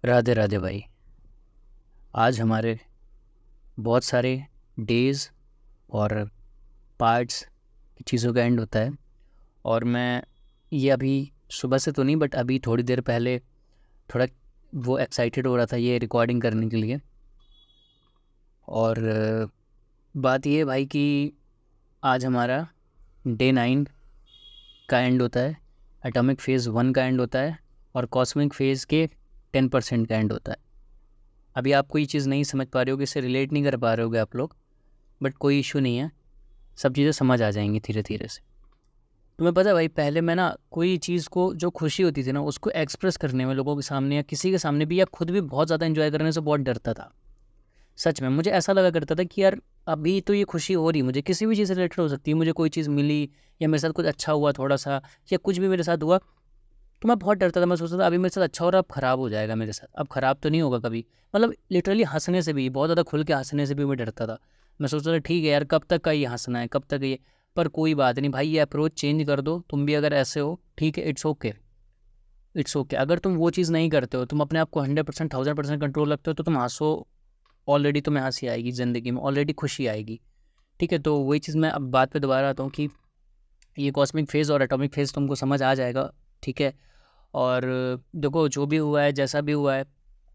राधे राधे भाई। आज हमारे बहुत सारे डेज़ और पार्ट्स चीज़ों का एंड होता है। और मैं ये अभी सुबह से तो नहीं, बट अभी थोड़ी देर पहले थोड़ा वो एक्साइटेड हो रहा था ये रिकॉर्डिंग करने के लिए। और बात ये है भाई कि आज हमारा डे 9 का एंड होता है, एटॉमिक फेज़ 1 का एंड होता है और कॉस्मिक फेज़ के 10% का एंड होता है। अभी आपको ये चीज़ नहीं समझ पा रहे हो, कि इससे रिलेट नहीं कर पा रहे होगे आप लोग, बट कोई इशू नहीं है, सब चीज़ें समझ आ जाएंगी धीरे धीरे से। तुम्हें पता है भाई, पहले मैं ना कोई चीज़ को जो खुशी होती थी ना उसको एक्सप्रेस करने में लोगों के सामने या किसी के सामने भी या खुद भी बहुत ज़्यादा एंजॉय करने से बहुत डरता था। सच में मुझे ऐसा लगा करता था कि यार अभी तो ये खुशी हो रही, मुझे किसी भी चीज़ से रिलेटेड हो सकती है, मुझे कोई चीज़ मिली या मेरे साथ कुछ अच्छा हुआ थोड़ा सा, या कुछ भी मेरे साथ हुआ, तो मैं बहुत डरता था। मैं सोचता था अभी मेरे साथ अच्छा हो रहा, अब ख़राब हो जाएगा मेरे साथ, अब ख़राब तो नहीं होगा कभी। मतलब लिटरली हंसने से भी, बहुत ज़्यादा खुल के हंसने से भी मैं डरता था। मैं सोचता था ठीक है यार, कब तक का ये हंसना है, कब तक ये। पर कोई बात नहीं भाई, ये अप्रोच चेंज कर दो, तुम भी अगर ऐसे हो ठीक है, इट्स ओके, इट्स ओके। अगर तुम वो चीज़ नहीं करते हो, तुम अपने आप को 100% 1000% कंट्रोल रखते हो, तो तुम हंसो, ऑलरेडी तुम्हें हंसी आएगी ज़िंदगी में, ऑलरेडी खुशी आएगी। ठीक है, तो वही चीज़ मैं अब बात पे दोबारा आता हूँ कि ये कॉस्मिक फेज़ और एटॉमिक फेज़ तुमको समझ आ जाएगा। ठीक है, और देखो जो भी हुआ है, जैसा भी हुआ है,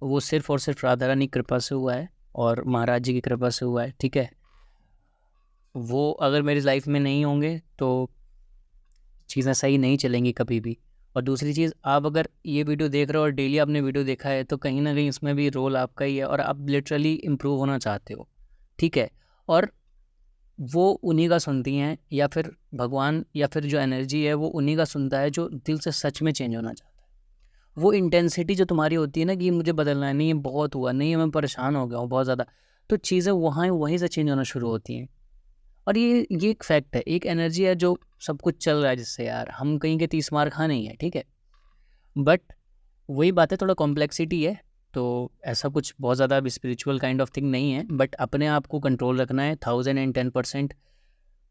वो सिर्फ़ और सिर्फ राधा रानी की कृपा से हुआ है और महाराज जी की कृपा से हुआ है। ठीक है, वो अगर मेरी लाइफ में नहीं होंगे तो चीज़ें सही नहीं चलेंगी कभी भी। और दूसरी चीज़, आप अगर ये वीडियो देख रहे हो और डेली आपने वीडियो देखा है, तो कहीं ना कहीं इसमें भी रोल आपका ही है और आप लिटरली इम्प्रूव होना चाहते हो। ठीक है, और वो उन्हीं का सुनती हैं, या फिर भगवान या फिर जो एनर्जी है वो उन्हीं का सुनता है जो दिल से सच में चेंज होना चाहता है। वो इंटेंसिटी जो तुम्हारी होती है ना कि मुझे बदलना है, नहीं ये बहुत हुआ, नहीं मैं परेशान हो गया हूँ बहुत ज़्यादा, तो चीज़ें वहाँ वहीं से चेंज होना शुरू होती हैं। और ये एक फैक्ट है, एक एनर्जी है जो सब कुछ चल रहा है जिससे, यार हम कहीं के 30 मार खा नहीं है। ठीक है, बट वही बात है, थोड़ा कॉम्प्लेक्सिटी है। तो ऐसा कुछ बहुत ज़्यादा अब स्पिरिचुअल काइंड ऑफ थिंग नहीं है, बट अपने आप को कंट्रोल रखना है 1010%,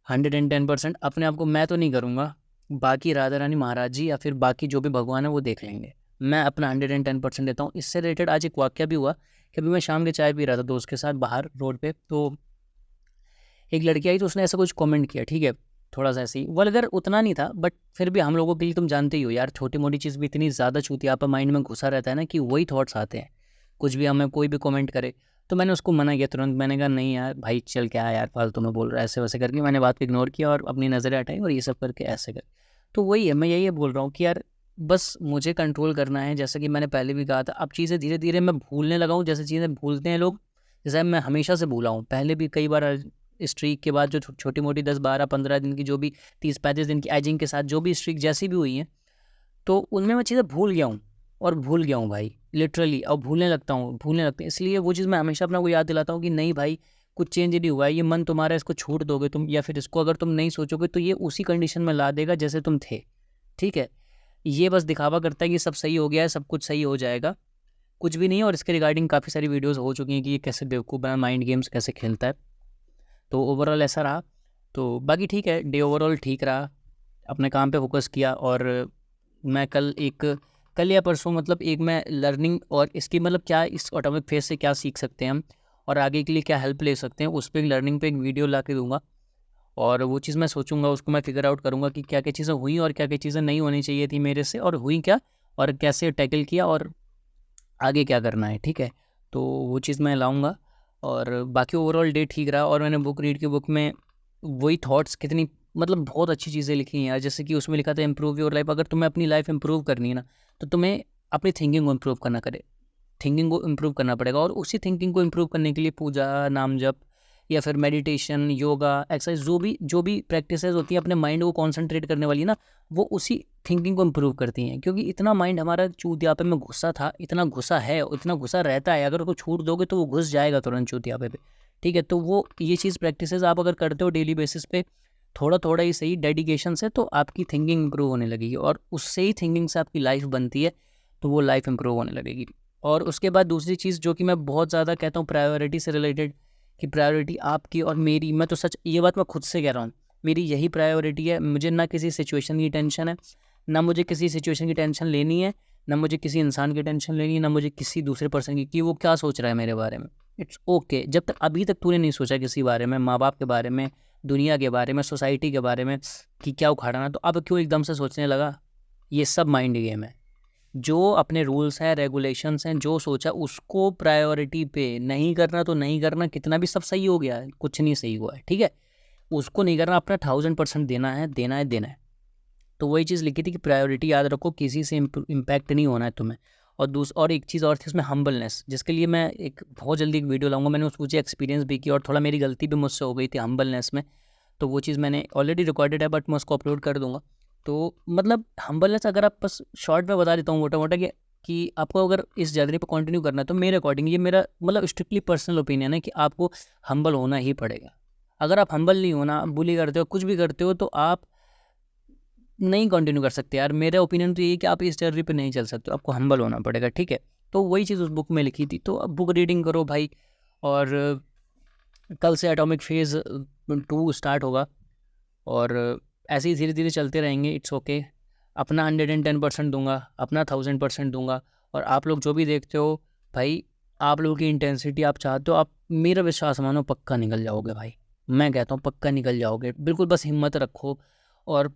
110% अपने आप को। मैं तो नहीं करूँगा, बाकी राधा रानी महाराज जी या फिर बाकी जो भी भगवान है वो देख लेंगे। मैं अपना 110% देता हूँ। इससे रिलेटेड आज एक वाक्य भी हुआ कि अभी मैं शाम के चाय पी रहा था दोस्त के साथ बाहर रोड पे, तो एक लड़की आई तो उसने ऐसा कुछ कमेंट किया। ठीक है, थोड़ा सा ऐसे ही वल्गर उतना नहीं था, बट फिर भी हम लोगों के लिए, तुम जानते ही हो यार, छोटी मोटी चीज़ भी इतनी ज़्यादा चूतिया आपका माइंड में घुसा रहता है ना कि वही थॉट्स आते हैं। कुछ भी हमें कोई भी कमेंट करे, तो मैंने उसको मना किया तुरंत। मैंने कहा नहीं यार भाई, चल क्या है यार, फालतू में बोल रहा है, ऐसे वैसे करके मैंने बात को इग्नोर किया और अपनी नज़रें हटाई और ये सब करके ऐसे कर। तो वही है, मैं यही बोल रहा हूँ कि यार बस मुझे कंट्रोल करना है। जैसा कि मैंने पहले भी कहा था, अब चीज़ें धीरे धीरे मैं भूलने लगा हूँ, जैसे चीज़ें भूलते हैं लोग, जैसे मैं हमेशा से भूला हूँ। पहले भी कई बार स्ट्रीक के बाद जो छोटी मोटी 10 12 15 दिन की, जो भी 30 35 दिन की एजिंग के साथ जो भी स्ट्रीक जैसी भी हुई हैं, तो उनमें मैं चीज़ें भूल गया हूँ। और भूल गया हूँ भाई लिटरली, और भूलने लगता हूँ, भूलने लगते हैं। इसलिए वो चीज़ मैं हमेशा अपना को याद दिलाता हूँ कि नहीं भाई, कुछ चेंज नहीं हुआ है, ये मन तुम्हारा, इसको छूट दोगे तुम, या फिर इसको अगर तुम नहीं सोचोगे तो ये उसी कंडीशन में ला देगा जैसे तुम थे। ठीक है, ये बस दिखावा करता है कि सब सही हो गया है, सब कुछ सही हो जाएगा, कुछ भी नहीं है। और इसके रिगार्डिंग काफ़ी सारी वीडियोज़ हो चुकी हैं कि ये कैसे बेवकूफ़ बना माइंड गेम्स कैसे खेलता है। तो ओवरऑल ऐसा रहा। तो बाकी ठीक है, डे ओवरऑल ठीक रहा, अपने काम पे फोकस किया। और मैं कल या परसों, मतलब एक मैं लर्निंग और इसकी, मतलब क्या इस ऑटोमिक फेज से क्या सीख सकते हैं हम और आगे के लिए क्या हेल्प ले सकते हैं, उस पर लर्निंग पे एक वीडियो ला के दूंगा। और वो चीज़ मैं सोचूंगा, उसको मैं फिगर आउट करूंगा कि क्या क्या चीज़ें हुई और क्या क्या चीज़ें नहीं होनी चाहिए थी मेरे से, और हुई क्या, और कैसे टैकल किया, और आगे क्या करना है। ठीक है, तो वो चीज़ मैं लाऊंगा। और बाकी ओवरऑल डे ठीक रहा। और मैंने बुक रीड की, बुक में वही थॉट्स कितनी, मतलब बहुत अच्छी चीज़ें लिखी हैं यार। जैसे कि उसमें लिखा था इम्प्रूव योर लाइफ। अगर तुम्हें अपनी लाइफ इम्प्रूव करनी है ना, तो तुम्हें अपनी थिंकिंग को इम्प्रूव थिंकिंग को इम्प्रूव करना पड़ेगा। और उसी थिंकिंग को इम्प्रूव करने के लिए पूजा, नाम जप, या फिर मेडिटेशन, योगा, एक्सरसाइज, जो भी प्रैक्टिसेस होती हैं अपने माइंड को कॉन्सेंट्रेट करने वाली ना, वो उसी थिंकिंग को इम्प्रूव करती हैं। क्योंकि इतना माइंड हमारा चूतियापे में घुसा था, इतना घुसा है, इतना घुसा रहता है, अगर उसको छूट दोगे तो वो घुस जाएगा तुरंत चूतियापे पे। ठीक है, तो वो ये चीज़ प्रैक्टिसेस आप अगर करते हो डेली बेसिस पे, थोड़ा थोड़ा ही सही डेडिकेशन से, तो आपकी थिंकिंग इंप्रूव होने लगेगी। और उससे ही थिंकिंग से आपकी लाइफ बनती है, तो वो लाइफ इंप्रूव होने लगेगी। और उसके बाद दूसरी चीज़ जो कि मैं बहुत ज़्यादा कहता हूँ प्रायोरिटी से रिलेटेड, कि प्रायोरिटी आपकी और मेरी, मैं तो सच ये बात मैं खुद से कह रहा हूँ, मेरी यही प्रायोरिटी है। मुझे ना किसी सिचुएशन की टेंशन है, ना मुझे किसी सिचुएशन की टेंशन लेनी है, ना मुझे किसी इंसान की टेंशन लेनी है, ना मुझे किसी दूसरे पर्सन की कि वो क्या सोच रहा है मेरे बारे में। इट्स ओके जब तक अभी तक तूने नहीं सोचा किसी बारे में, माँ बाप के बारे में, दुनिया के बारे में, सोसाइटी के बारे में कि क्या उखाड़ना, तो अब क्यों एकदम से सोचने लगा। ये सब माइंड गेम है। जो अपने रूल्स हैं, रेगुलेशंस हैं, जो सोचा उसको प्रायोरिटी पे, नहीं करना तो नहीं करना, कितना भी सब सही हो गया है, कुछ नहीं सही हुआ है, ठीक है, उसको नहीं करना, अपना 1000% देना है, देना है, देना है। तो वही चीज़ लिखी थी कि प्रायोरिटी याद रखो, किसी से इम्पैक्ट नहीं होना है तुम्हें। और एक चीज़ और थी उसमें, हम्बलनेस, जिसके लिए मैं एक बहुत जल्दी एक वीडियो लाऊंगा। मैंने उस मुझे एक्सपीरियंस भी किया और थोड़ा मेरी गलती भी मुझसे हो गई थी हम्बलनेस में, तो वो चीज़ मैंने ऑलरेडी रिकॉर्डेड है, बट मैं उसको अपलोड कर दूंगा। तो मतलब हम्बलनेस, अगर आप बस शॉर्ट में बता देता हूँ मोटा मोटा कि आपको अगर इस जर्नी पर कंटिन्यू करना है, तो मेरे अकॉर्डिंग, ये मेरा मतलब स्ट्रिक्टली पर्सनल ओपिनियन है कि आपको हम्बल होना ही पड़ेगा। अगर आप हम्बल नहीं होना, बुली करते हो, कुछ भी करते हो, तो आप नहीं कंटिन्यू कर सकते यार। मेरा ओपिनियन तो ये है कि आप इस जर्नी पे नहीं चल सकते, आपको हम्बल होना पड़ेगा, ठीक है। तो वही चीज़ उस बुक में लिखी थी। तो अब बुक रीडिंग करो भाई, और कल से एटॉमिक फेज़ 2 स्टार्ट होगा, और ऐसे ही धीरे धीरे चलते रहेंगे। It's okay. अपना 110% दूंगा, अपना 1000% दूंगा। और आप लोग जो भी देखते हो भाई, आप लोगों की इंटेंसिटी आप चाहते हो, आप मेरा विश्वास मानो, पक्का निकल जाओगे भाई। मैं कहता हूँ पक्का निकल जाओगे, बिल्कुल बस हिम्मत रखो और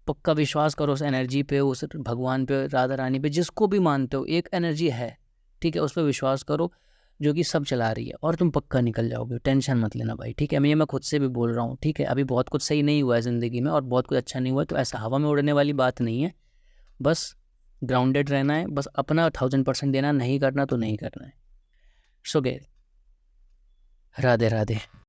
पक्का विश्वास करो उस एनर्जी पे, उस भगवान पे, राधा रानी पे, जिसको भी मानते हो, एक एनर्जी है, ठीक है, उस पर विश्वास करो जो कि सब चला रही है, और तुम पक्का निकल जाओगे। टेंशन मत लेना भाई, ठीक है। मैं खुद से भी बोल रहा हूँ, ठीक है। अभी बहुत कुछ सही नहीं हुआ है ज़िंदगी में, और बहुत कुछ अच्छा नहीं हुआ है, तो ऐसा हवा में उड़ने वाली बात नहीं है। बस ग्राउंडेड रहना है, बस अपना 1000% देना, नहीं करना तो नहीं करना है। सो गए, राधे राधे।